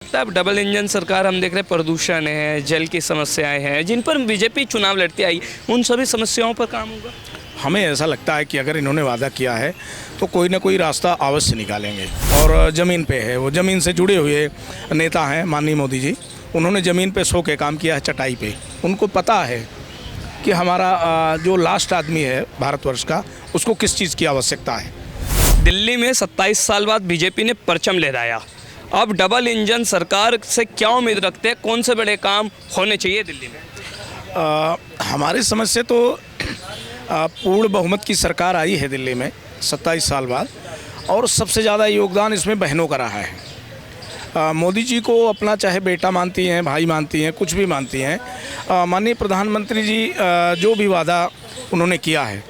अब double engine सरकार हम देख रहे हैं, प्रदूषण है, जल की समस्याएं हैं, जिन पर बीजेपी चुनाव लड़ती आई, उन सभी समस्याओं पर काम होगा। हमें ऐसा लगता है कि अगर इन्होंने वादा किया है तो कोई ना कोई रास्ता अवश्य निकालेंगे। और ज़मीन पे है, वो ज़मीन से जुड़े हुए नेता हैं माननीय मोदी जी। उन्होंने ज़मीन पे सो के काम किया है, चटाई पे। उनको पता है कि हमारा जो लास्ट आदमी है भारतवर्ष का, उसको किस चीज़ की आवश्यकता है। दिल्ली में 27 साल बाद बीजेपी ने परचम लहराया। अब डबल इंजन सरकार से क्या उम्मीद रखते हैं, कौन से बड़े काम होने चाहिए दिल्ली में? हमारी समझ से तो पूर्ण बहुमत की सरकार आई है दिल्ली में 27 साल बाद, और सबसे ज़्यादा योगदान इसमें बहनों का रहा है। मोदी जी को अपना चाहे बेटा मानती हैं, भाई मानती हैं, कुछ भी मानती हैं। माननीय प्रधानमंत्री जी जो भी वादा उन्होंने किया है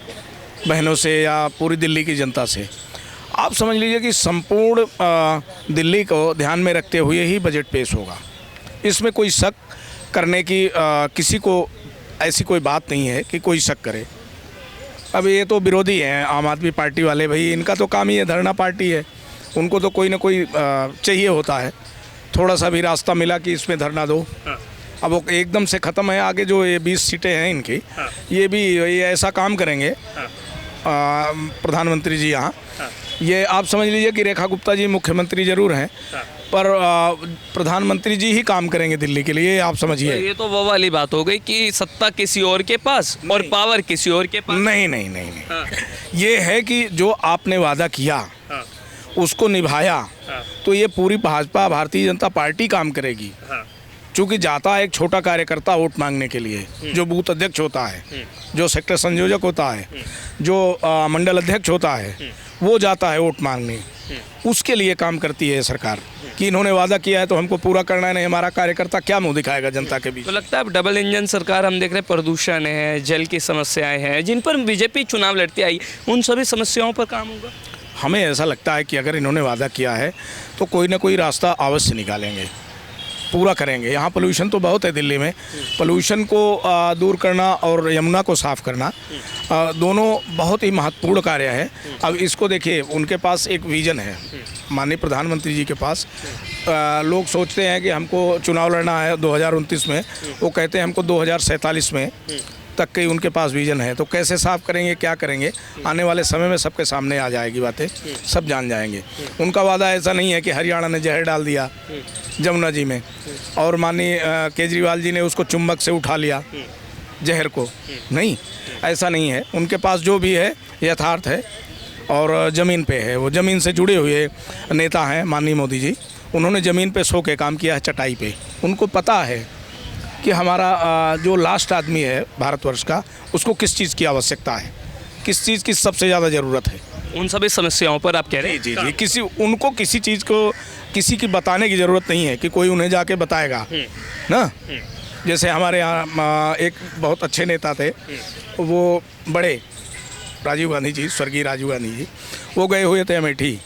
बहनों से या पूरी दिल्ली की जनता से, आप समझ लीजिए कि संपूर्ण दिल्ली को ध्यान में रखते हुए ही बजट पेश होगा। इसमें कोई शक करने की किसी को ऐसी कोई बात नहीं है कि कोई शक करे। अब ये तो विरोधी हैं आम आदमी पार्टी वाले, भाई इनका तो काम ही है, धरना पार्टी है। उनको तो कोई ना कोई चाहिए होता है, थोड़ा सा भी रास्ता मिला कि इसमें धरना दो। अब वो एकदम से ख़त्म है। आगे जो ये 20 सीटें हैं इनकी, ये ऐसा काम करेंगे प्रधानमंत्री जी यहाँ। ये आप समझ लीजिए कि रेखा गुप्ता जी मुख्यमंत्री ज़रूर हैं, पर प्रधानमंत्री जी ही काम करेंगे दिल्ली के लिए, आप समझिए। ये तो वो वाली बात हो गई कि सत्ता किसी और के पास और पावर किसी और के पास। नहीं। ये है कि जो आपने वादा किया उसको निभाया, तो ये पूरी भाजपा भारतीय जनता पार्टी काम करेगी। चूँकि जाता है एक छोटा कार्यकर्ता वोट मांगने के लिए, जो बूथ अध्यक्ष होता है, जो सेक्टर संयोजक होता है, जो मंडल अध्यक्ष होता है, वो जाता है वोट मांगने। उसके लिए काम करती है सरकार कि इन्होंने वादा किया है तो हमको पूरा करना है। नहीं, हमारा कार्यकर्ता क्या मुंह दिखाएगा जनता के बीच। तो लगता है अब डबल इंजन सरकार हम देख रहे हैं, प्रदूषण है, जल की समस्याएं हैं, जिन पर बीजेपी चुनाव लड़ती आई, उन सभी समस्याओं पर काम होगा। हमें ऐसा लगता है कि अगर इन्होंने वादा किया है तो कोई ना कोई रास्ता अवश्य निकालेंगे, पूरा करेंगे। यहाँ पोल्यूशन तो बहुत है दिल्ली में। पोल्यूशन को दूर करना और यमुना को साफ़ करना दोनों बहुत ही महत्वपूर्ण कार्य है। अब इसको देखिए, उनके पास एक विज़न है माननीय प्रधानमंत्री जी के पास। लोग सोचते हैं कि हमको चुनाव लड़ना है 2029 में, वो कहते हैं हमको 2047 में तक के उनके पास विज़न है। तो कैसे साफ़ करेंगे, क्या करेंगे, आने वाले समय में सबके सामने आ जाएगी बातें, सब जान जाएंगे। उनका वादा ऐसा नहीं है कि हरियाणा ने जहर डाल दिया जमुना जी में और माननीय केजरीवाल जी ने उसको चुंबक से उठा लिया जहर को। नहीं, ऐसा नहीं है। उनके पास जो भी है यथार्थ है और ज़मीन पे है। वो ज़मीन से जुड़े हुए नेता हैं माननीय मोदी जी। उन्होंने ज़मीन पे सो के काम किया है, चटाई पे। उनको पता है कि हमारा जो लास्ट आदमी है भारतवर्ष का, उसको किस चीज़ की आवश्यकता है, किस चीज़ की सबसे ज़्यादा ज़रूरत है। उन सभी समस्याओं पर आप कह रहे हैं? जी। उनको किसी चीज़ को किसी की बताने की ज़रूरत नहीं है कि कोई उन्हें जाके बताएगा ना। जैसे हमारे यहाँ एक बहुत अच्छे नेता थे, वो बड़े राजीव गांधी जी, स्वर्गीय राजीव गांधी जी, वो गए हुए थे अमेठी।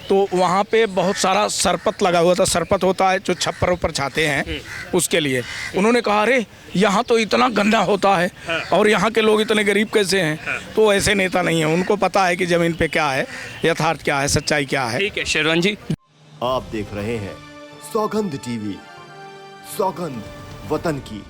तो वहाँ पे बहुत सारा सरपत लगा हुआ था। सरपत होता है जो छप्पर ऊपर छाते हैं, उसके लिए। उन्होंने कहा, अरे यहाँ तो इतना गंदा होता है और यहाँ के लोग इतने गरीब कैसे हैं। तो ऐसे नेता नहीं है, उनको पता है कि ज़मीन पे क्या है, यथार्थ क्या है, सच्चाई क्या है। ठीक है शेरवन जी। आप देख रहे हैं सौगंध टीवी, सौगंध वतन की।